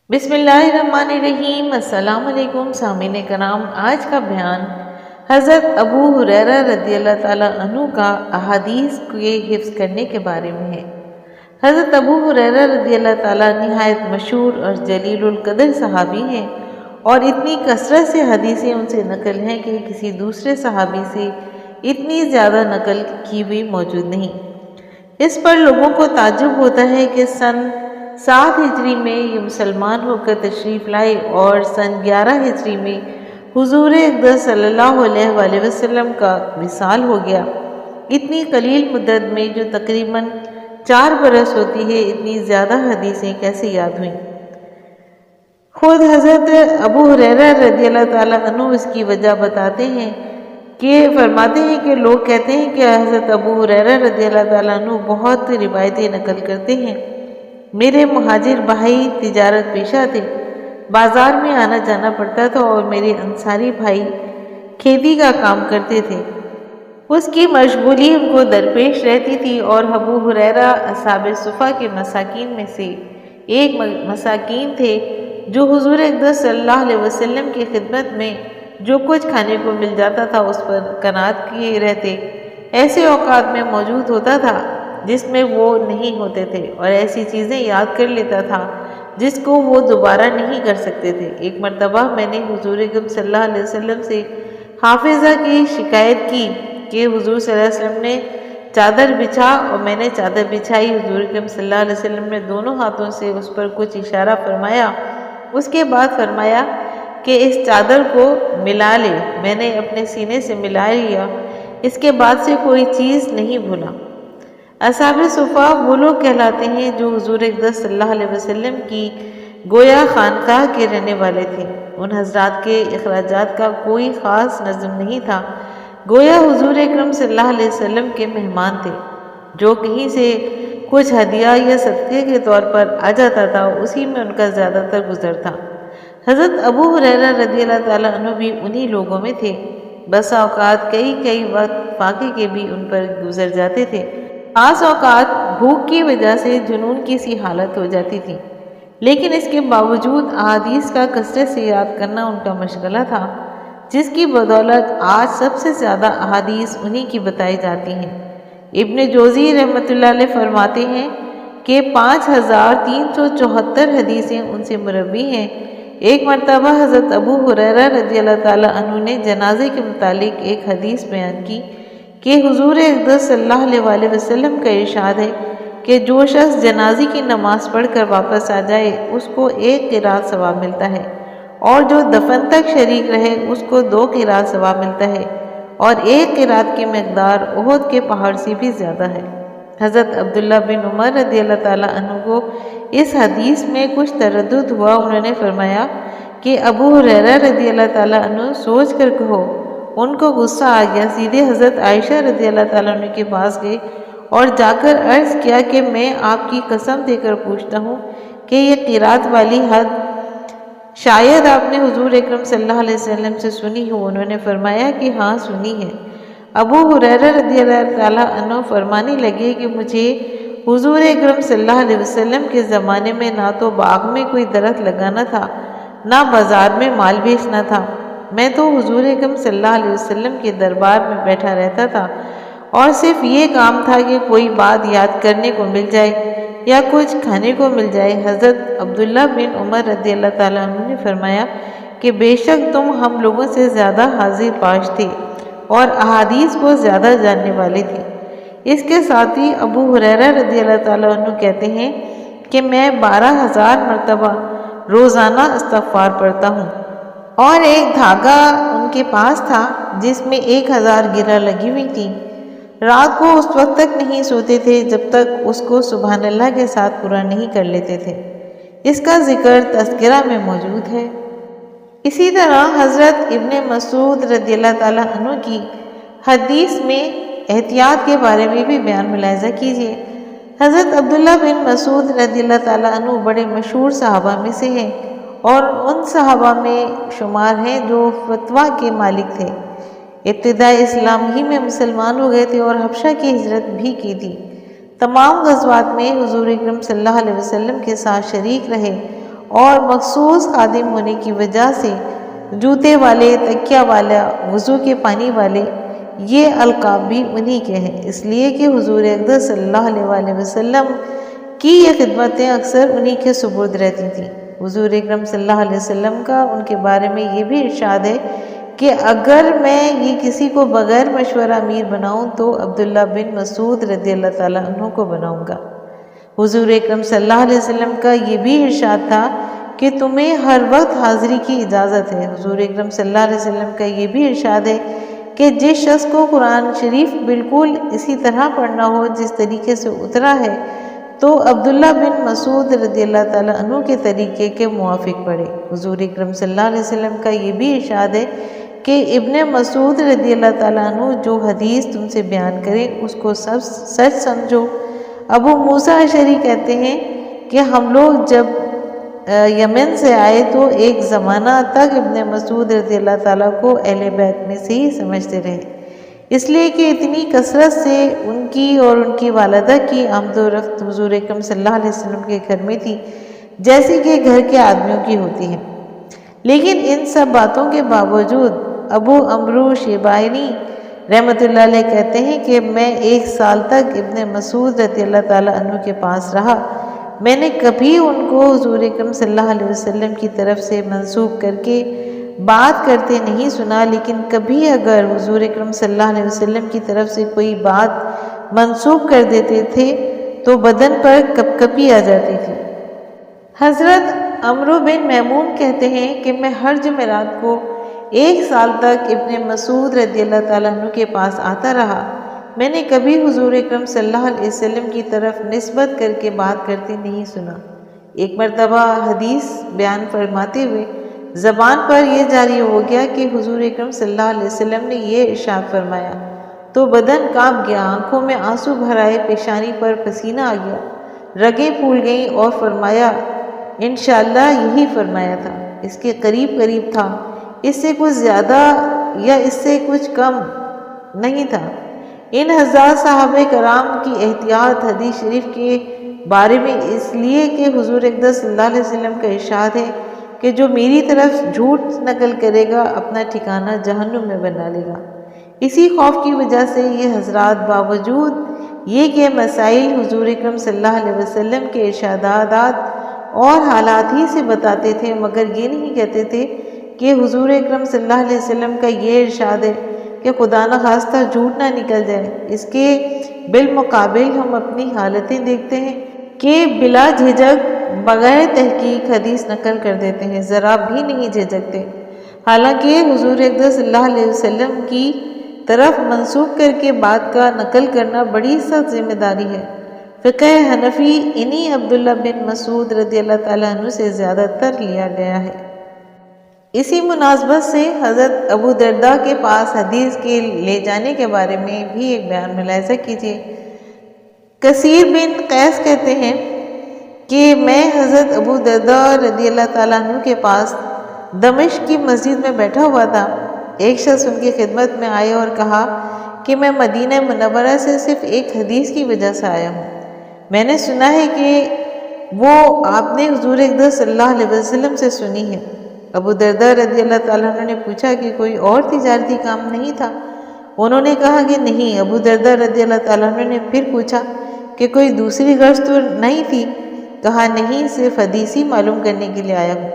بسم اللہ الرحمن الرحیم۔ السلام علیکم سامعین کرام، آج کا بیان حضرت ابو ہریرہ رضی اللہ تعالیٰ عنہ کا احادیث کے حفظ کرنے کے بارے میں ہے۔ حضرت ابو ہریرہ رضی اللہ تعالیٰ نہایت مشہور اور جلیل القدر صحابی ہیں، اور اتنی کثرت سے حدیثیں ان سے نقل ہیں کہ کسی دوسرے صحابی سے اتنی زیادہ نقل کی ہوئی موجود نہیں۔ اس پر لوگوں کو تعجب ہوتا ہے کہ سن 7 ہجری میں یہ مسلمان ہو کر تشریف لائے اور سن 11 ہجری میں حضور اقدس صلی اللہ علیہ وآلہ وسلم کا وصال ہو گیا۔ اتنی قلیل مدت میں جو تقریباً 4 برس ہوتی ہے، اتنی زیادہ حدیثیں کیسے یاد ہوئیں؟ خود حضرت ابو ہریرہ رضی اللہ تعالیٰ عنہ اس کی وجہ بتاتے ہیں کہ فرماتے ہیں کہ لوگ کہتے ہیں کہ حضرت ابو ہریرہ رضی اللہ تعالیٰ عنہ بہت روایتیں نقل کرتے ہیں۔ میرے مہاجر بھائی تجارت پیشہ تھے، بازار میں آنا جانا پڑتا تھا، اور میرے انصاری بھائی کھیتی کا کام کرتے تھے۔ اس کی مشغولی ان کو درپیش رہتی تھی، اور ابو ہریرہ اصحاب صفہ کے مساکین میں سے ایک مساکین تھے جو حضور اقدس صلی اللہ علیہ وسلم کی خدمت میں جو کچھ کھانے کو مل جاتا تھا اس پر قناعت کیے رہتے۔ ایسے اوقات میں موجود ہوتا تھا جس میں وہ نہیں ہوتے تھے، اور ایسی چیزیں یاد کر لیتا تھا جس کو وہ دوبارہ نہیں کر سکتے تھے۔ ایک مرتبہ میں نے حضور اکرم صلی اللہ علیہ وسلم سے حافظہ کی شکایت کی کہ حضور صلی اللہ علیہ وسلم نے چادر بچھا، اور میں نے چادر بچھائی۔ حضور اکرم صلی اللہ علیہ وسلم نے دونوں ہاتھوں سے اس پر کچھ اشارہ فرمایا، اس کے بعد فرمایا کہ اس چادر کو ملا لے۔ میں نے اپنے سینے سے ملا لیا، اس کے بعد سے کوئی چیز نہیں بھولا۔ اصحاب صفہ وہ لوگ کہلاتے ہیں جو حضور اقدس صلی اللہ علیہ وسلم کی گویا خانقاہ کے رہنے والے تھے۔ ان حضرات کے اخراجات کا کوئی خاص نظم نہیں تھا، گویا حضور اکرم صلی اللہ علیہ وسلم کے مہمان تھے۔ جو کہیں سے کچھ ہدیہ یا صدقے کے طور پر آ جاتا تھا، اسی میں ان کا زیادہ تر گزر تھا۔ حضرت ابو ہریرہ رضی اللہ تعالیٰ عنہ بھی انہی لوگوں میں تھے۔ بسا اوقات کئی وقت فاقے کے بھی ان پر گزر جاتے تھے۔ بعض اوقات بھوک کی وجہ سے جنون کی سی حالت ہو جاتی تھی، لیکن اس کے باوجود احادیث کا کثرت سے یاد کرنا ان کا مشغلہ تھا، جس کی بدولت آج سب سے زیادہ احادیث انہی کی بتائی جاتی ہیں۔ ابن جوزی رحمۃ اللہ علیہ فرماتے ہیں کہ 5374 حدیثیں ان سے مروی ہیں۔ ایک مرتبہ حضرت ابو ہریرہ رضی اللہ تعالیٰ عنہ نے جنازے کے متعلق ایک حدیث بیان کی کہ حضور اقدس صلی اللہ علیہ وآلہ وسلم کا ارشاد ہے کہ جو شخص جنازے کی نماز پڑھ کر واپس آ جائے اس کو 1 قرات ثواب ملتا ہے، اور جو دفن تک شریک رہے اس کو 2 قرات ثواب ملتا ہے، اور 1 قرات کی مقدار احد کے پہاڑ سے بھی زیادہ ہے۔ حضرت عبداللہ بن عمر رضی اللہ تعالیٰ عنہ کو اس حدیث میں کچھ تردد ہوا۔ انہوں نے فرمایا کہ ابو ہریرہ رضی اللہ تعالیٰ عنہ سوچ کر کہو۔ ان کو غصہ آ گیا، سیدھے حضرت عائشہ رضی اللہ تعالیٰ عنہ کے پاس گئے اور جا کر عرض کیا کہ میں آپ کی قسم دے کر پوچھتا ہوں کہ یہ قرات والی حد شاید آپ نے حضور اکرم صلی اللہ علیہ وسلم سے سنی ہو۔ انہوں نے فرمایا کہ ہاں سنی ہے۔ ابو ہریرہ رضی اللہ تعالیٰ عنہ فرمانے لگے کہ مجھے حضور اکرم صلی اللہ علیہ وسلم کے زمانے میں نہ تو باغ میں کوئی درخت لگانا تھا، نہ بازار میں مال بیچنا تھا۔ میں تو حضور اکرم صلی اللہ علیہ وسلم کے دربار میں بیٹھا رہتا تھا، اور صرف یہ کام تھا کہ کوئی بات یاد کرنے کو مل جائے یا کچھ کھانے کو مل جائے۔ حضرت عبداللہ بن عمر رضی اللہ تعالیٰ عنہ نے فرمایا کہ بے شک تم ہم لوگوں سے زیادہ حاضر پاش تھے اور احادیث کو زیادہ جاننے والے تھے۔ اس کے ساتھ ہی ابو ہریرہ رضی اللہ تعالیٰ عنہ کہتے ہیں کہ میں 12,000 مرتبہ روزانہ استغفار پڑھتا ہوں، اور ایک دھاگا ان کے پاس تھا جس میں 1000 گرہ لگی ہوئی تھی۔ رات کو اس وقت تک نہیں سوتے تھے جب تک اس کو سبحان اللہ کے ساتھ پورا نہیں کر لیتے تھے۔ اس کا ذکر تذکرہ میں موجود ہے۔ اسی طرح حضرت ابن مسعود رضی اللہ تعالیٰ عنہ کی حدیث میں احتیاط کے بارے میں بھی بیان ملاحظہ کیجیے۔ حضرت عبداللہ بن مسعود رضی اللہ تعالیٰ عنہ بڑے مشہور صحابہ میں سے ہیں، اور ان صحابہ میں شمار ہیں جو فتویٰ کے مالک تھے۔ ابتدائی اسلام ہی میں مسلمان ہو گئے تھے اور حبشہ کی ہجرت بھی کی تھی۔ تمام غزوات میں حضور اکرم صلی اللہ علیہ وسلم کے ساتھ شریک رہے، اور مخصوص خادم ہونے کی وجہ سے جوتے والے، تکیہ والا، وضو کے پانی والے، یہ القاب بھی انہی کے ہیں، اس لیے کہ حضور اقدس صلی اللہ علیہ وسلم کی یہ خدمتیں اکثر انہی کے سپرد رہتی تھیں۔ حضور اکرم صلی اللہ علیہ وسلم کا ان کے بارے میں یہ بھی ارشاد ہے کہ اگر میں یہ کسی کو بغیر مشورہ امیر بناؤں تو عبداللہ بن مسعود رضی اللہ تعالیٰ عنہ کو بناؤں گا۔ حضور اکرم صلی اللہ علیہ وسلم کا یہ بھی ارشاد تھا کہ تمہیں ہر وقت حاضری کی اجازت ہے۔ حضور اکرم صلی اللہ علیہ وسلم کا یہ بھی ارشاد ہے کہ جس شخص کو قرآن شریف بالکل اسی طرح پڑھنا ہو جس طریقے سے اترا ہے تو عبداللہ بن مسعود رضی اللہ تعالیٰ عنہ کے طریقے کے موافق پڑھے۔ حضور اکرم صلی اللہ علیہ وسلم کا یہ بھی ارشاد ہے کہ ابن مسعود رضی اللہ تعالیٰ عنہ جو حدیث تم سے بیان کرے اس کو سچ سمجھو۔ ابو موسیٰ اشعری کہتے ہیں کہ ہم لوگ جب یمن سے آئے تو ایک زمانہ تک ابن مسعود رضی اللہ تعالیٰ کو اہل بیت میں سے ہی سمجھتے رہے، اس لیے کہ اتنی کثرت سے ان کی اور ان کی والدہ کی آمد و رفت حضور اکرم صلی اللہ علیہ وسلم کے گھر میں تھی جیسے کہ گھر کے آدمیوں کی ہوتی ہے۔ لیکن ان سب باتوں کے باوجود ابو عمرو شیبانی رحمۃ اللہ علیہ کہتے ہیں کہ میں 1 سال تک ابن مسعود رضی اللہ تعالیٰ عنہ کے پاس رہا، میں نے کبھی ان کو حضور اکرم صلی اللہ علیہ وسلم کی طرف سے منسوب کر کے بات کرتے نہیں سنا، لیکن کبھی اگر حضور اکرم صلی اللہ علیہ وسلم کی طرف سے کوئی بات منسوب کر دیتے تھے تو بدن پر کپکپی آ جاتی تھی۔ حضرت عمرو بن میمون کہتے ہیں کہ میں ہر جمعرات کو 1 سال تک ابن مسعود رضی اللہ تعالیٰ عنہ کے پاس آتا رہا، میں نے کبھی حضور اکرم صلی اللہ علیہ وسلم کی طرف نسبت کر کے بات کرتے نہیں سنا۔ ایک مرتبہ حدیث بیان فرماتے ہوئے زبان پر یہ جاری ہو گیا کہ حضور اکرم صلی اللہ علیہ وسلم نے یہ ارشاد فرمایا تو بدن کانپ گیا، آنکھوں میں آنسو بھر آئے، پیشانی پر پسینہ آ گیا، رگیں پھول گئیں اور فرمایا انشاءاللہ یہی فرمایا تھا، اس کے قریب قریب تھا، اس سے کچھ زیادہ یا اس سے کچھ کم نہیں تھا۔ ان حضرات صحابہ کرام کی احتیاط حدیث شریف کے بارے میں اس لیے کہ حضور اقدس صلی اللہ علیہ وسلم کا ارشاد ہے کہ جو میری طرف جھوٹ نقل کرے گا اپنا ٹھکانہ جہنم میں بنا لے گا۔ اسی خوف کی وجہ سے یہ حضرات باوجود یہ کہ مسائل حضور اکرم صلی اللہ علیہ وسلم کے ارشادات اور حالات ہی سے بتاتے تھے، مگر یہ نہیں کہتے تھے کہ حضور اکرم صلی اللہ علیہ وسلم کا یہ ارشاد ہے کہ خدا نخواستہ جھوٹ نہ نکل جائے۔ اس کے بالمقابل ہم اپنی حالتیں دیکھتے ہیں کہ بلا جھجک بغیر تحقیق حدیث نقل کر دیتے ہیں، ذرا بھی نہیں جھجکتے، حالانکہ حضور اقدس صلی اللہ علیہ وسلم کی طرف منسوب کر کے بات کا نقل کرنا بڑی سخت ذمہ داری ہے۔ فقہ حنفی انہی عبداللہ بن مسعود رضی اللہ تعالیٰ عنہ سے زیادہ تر لیا گیا ہے۔ اسی مناسبت سے حضرت ابو درداء کے پاس حدیث کے لے جانے کے بارے میں بھی ایک بیان ملاحظہ کیجیے۔ کثیر بن قیس کہتے ہیں کہ میں حضرت ابو درداء رضی اللہ تعالیٰ عنہ کے پاس دمشق کی مسجد میں بیٹھا ہوا تھا، ایک شخص ان کی خدمت میں آئے اور کہا کہ میں مدینہ منورہ سے صرف ایک حدیث کی وجہ سے آیا ہوں، میں نے سنا ہے کہ وہ آپ نے حضور اقدس صلی اللہ علیہ وسلم سے سنی ہے۔ ابو درداء رضی اللہ تعالیٰ عنہ نے پوچھا کہ کوئی اور تجارتی کام نہیں تھا؟ انہوں نے کہا کہ نہیں۔ ابو درداء رضی اللہ تعالیٰ عنہ نے پھر پوچھا کہ کوئی دوسری غرض تو نہیں تھی؟ کہا نہیں، صرف حدیث ہی معلوم کرنے کے لیے آیا ہوں۔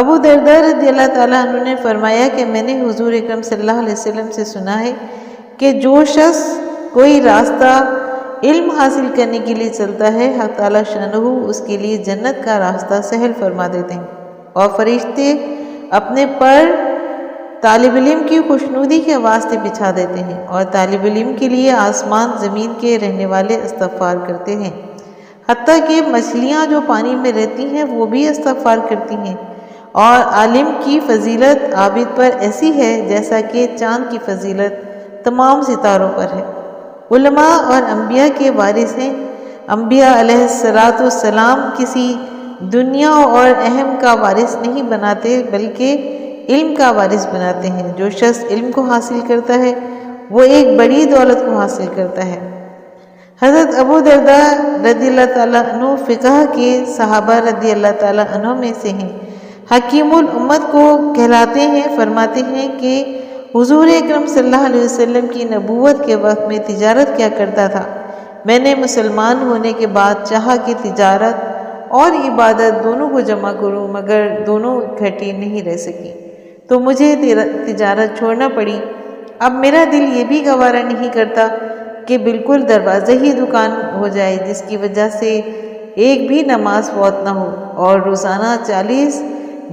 ابو درداء رضی اللہ تعالیٰ عنہ نے فرمایا کہ میں نے حضور اکرم صلی اللہ علیہ وسلم سے سنا ہے کہ جو شخص کوئی راستہ علم حاصل کرنے کے لیے چلتا ہے، حق تعالیٰ شانہ اس کے لیے جنت کا راستہ سہل فرما دیتے ہیں، اور فرشتے اپنے پر طالب علم کی خوشنودی کے واسطے بچھا دیتے ہیں، اور طالب علم کے لیے آسمان زمین کے رہنے والے استغفار کرتے ہیں، حتیٰ کہ مچھلیاں جو پانی میں رہتی ہیں وہ بھی استغفار کرتی ہیں، اور عالم کی فضیلت عابد پر ایسی ہے جیسا کہ چاند کی فضیلت تمام ستاروں پر ہے۔ علماء اور انبیاء کے وارث ہیں۔ انبیاء علیہ السلام کسی دنیا اور اہم کا وارث نہیں بناتے بلکہ علم کا وارث بناتے ہیں۔ جو شخص علم کو حاصل کرتا ہے وہ ایک بڑی دولت کو حاصل کرتا ہے۔ حضرت ابو درداء رضی اللہ تعالیٰ عنہ فقہ کے صحابہ رضی اللہ تعالیٰ عنہ میں سے ہیں، حکیم الامت کو کہلاتے ہیں۔ فرماتے ہیں کہ حضور اکرم صلی اللہ علیہ وسلم کی نبوت کے وقت میں تجارت کیا کرتا تھا۔ میں نے مسلمان ہونے کے بعد چاہا کہ تجارت اور عبادت دونوں کو جمع کروں، مگر دونوں اکٹھی نہیں رہ سکی تو مجھے تجارت چھوڑنا پڑی۔ اب میرا دل یہ بھی گوارا نہیں کرتا کہ بالکل دروازے ہی دکان ہو جائے جس کی وجہ سے ایک بھی نماز فوت نہ ہو اور روزانہ 40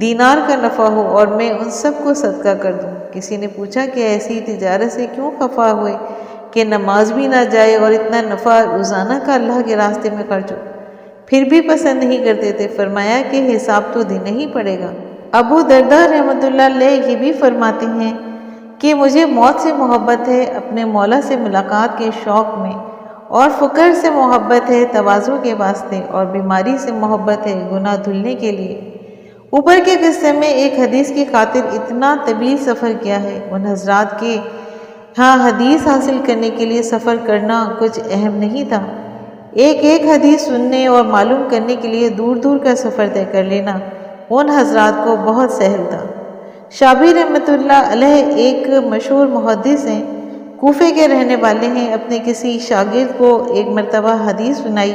دینار کا نفع ہو اور میں ان سب کو صدقہ کر دوں۔ کسی نے پوچھا کہ ایسی تجارت سے کیوں خفا ہوئے کہ نماز بھی نہ جائے اور اتنا نفع روزانہ کا اللہ کے راستے میں خرچ ہو؟ پھر بھی پسند نہیں کرتے تھے۔ فرمایا کہ حساب تو دینا ہی پڑے گا۔ ابو درداء رحمۃ اللہ علیہ یہ بھی فرماتے ہیں کہ مجھے موت سے محبت ہے اپنے مولا سے ملاقات کے شوق میں، اور فقر سے محبت ہے تواضع کے واسطے، اور بیماری سے محبت ہے گناہ دھلنے کے لیے۔ اوپر کے قصے میں ایک حدیث کی خاطر اتنا طویل سفر کیا ہے۔ ان حضرات کے ہاں حدیث حاصل کرنے کے لیے سفر کرنا کچھ اہم نہیں تھا۔ ایک حدیث سننے اور معلوم کرنے کے لیے دور دور کا سفر طے کر لینا ان حضرات کو بہت سہل تھا۔ شابی رحمۃ اللہ علیہ ایک مشہور محدث ہیں، کوفے کے رہنے والے ہیں۔ اپنے کسی شاگرد کو ایک مرتبہ حدیث سنائی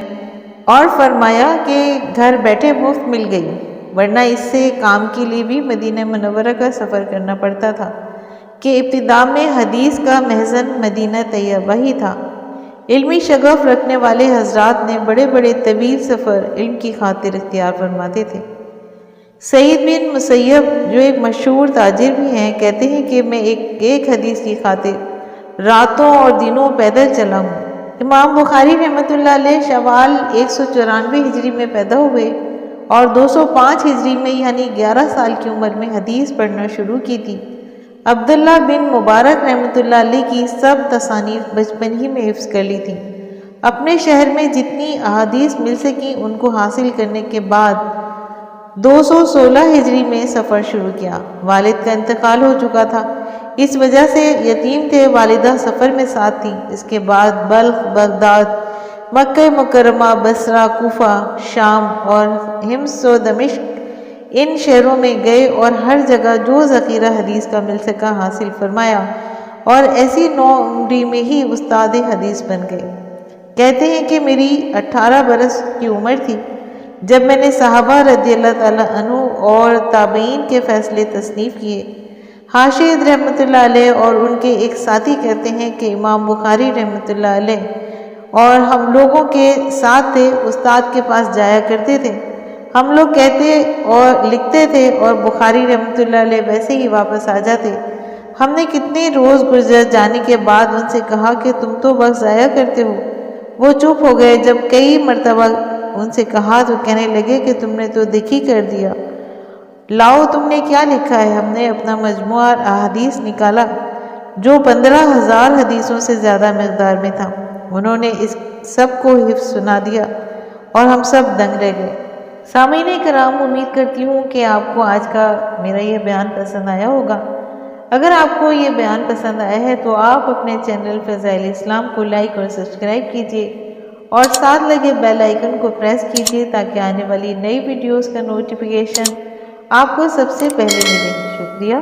اور فرمایا کہ گھر بیٹھے مفت مل گئی، ورنہ اس سے کام کے لیے بھی مدینہ منورہ کا سفر کرنا پڑتا تھا کہ ابتدا میں حدیث کا مخزن مدینہ طیبہ ہی تھا۔ علمی شغف رکھنے والے حضرات نے بڑے بڑے طویل سفر علم کی خاطر اختیار فرماتے تھے۔ سعید بن مسیب جو ایک مشہور تاجر بھی ہیں، کہتے ہیں کہ میں ایک حدیث کی خاطر راتوں اور دنوں پیدل چلا ہوں۔ امام بخاری رحمۃ اللہ علیہ شوال 194 ہجری میں پیدا ہوئے اور 205 ہجری میں یعنی 11 سال کی عمر میں حدیث پڑھنا شروع کی تھی۔ عبداللہ بن مبارک رحمۃ اللہ علیہ کی سب تصانیف بچپن ہی میں حفظ کر لی تھی۔ اپنے شہر میں جتنی احادیث مل سکی ان کو حاصل کرنے کے بعد 216 ہجری میں سفر شروع کیا۔ والد کا انتقال ہو چکا تھا، اس وجہ سے یتیم تھے۔ والدہ سفر میں ساتھ تھی۔ اس کے بعد بلخ، بغداد، مکہ مکرمہ، بصرہ، کوفہ، شام اور حمص و دمشق ان شہروں میں گئے اور ہر جگہ جو ذخیرہ حدیث کا مل سکا حاصل فرمایا اور ایسی نوعمری میں ہی استاد حدیث بن گئے۔ کہتے ہیں کہ میری 18 برس کی عمر تھی جب میں نے صحابہ رضی اللہ تعالیٰ عنہ اور تابعین کے فیصلے تصنیف کیے۔ حاشد رحمۃ اللہ علیہ اور ان کے ایک ساتھی کہتے ہیں کہ امام بخاری رحمۃ اللہ علیہ اور ہم لوگوں کے ساتھ تھے، استاد کے پاس جایا کرتے تھے۔ ہم لوگ کہتے اور لکھتے تھے اور بخاری رحمۃ اللہ علیہ ویسے ہی واپس آ جاتے۔ ہم نے کتنے روز گزر جانے کے بعد ان سے کہا کہ تم تو وقت ضائع کرتے ہو۔ وہ چپ ہو گئے۔ جب کئی مرتبہ ان سے کہا تو کہنے لگے کہ تم نے تو دیکھی کر دیا، لاؤ تم نے کیا لکھا ہے۔ ہم نے اپنا مجموعہ احادیث نکالا جو 15,000 حدیثوں سے زیادہ مقدار میں تھا۔ انہوں نے اس سب کو حفظ سنا دیا اور ہم سب دنگ رہ گئے۔ سامعین کرام، امید کرتی ہوں کہ آپ کو آج کا میرا یہ بیان پسند آیا ہوگا۔ اگر آپ کو یہ بیان پسند آیا ہے تو آپ اپنے چینل فضائل اسلام کو لائک اور سبسکرائب کیجیے اور ساتھ لگے بیل آئیکن کو پریس کیجیے تاکہ آنے والی نئی ویڈیوز کا نوٹیفیکیشن آپ کو سب سے پہلے ملے۔ شکریہ۔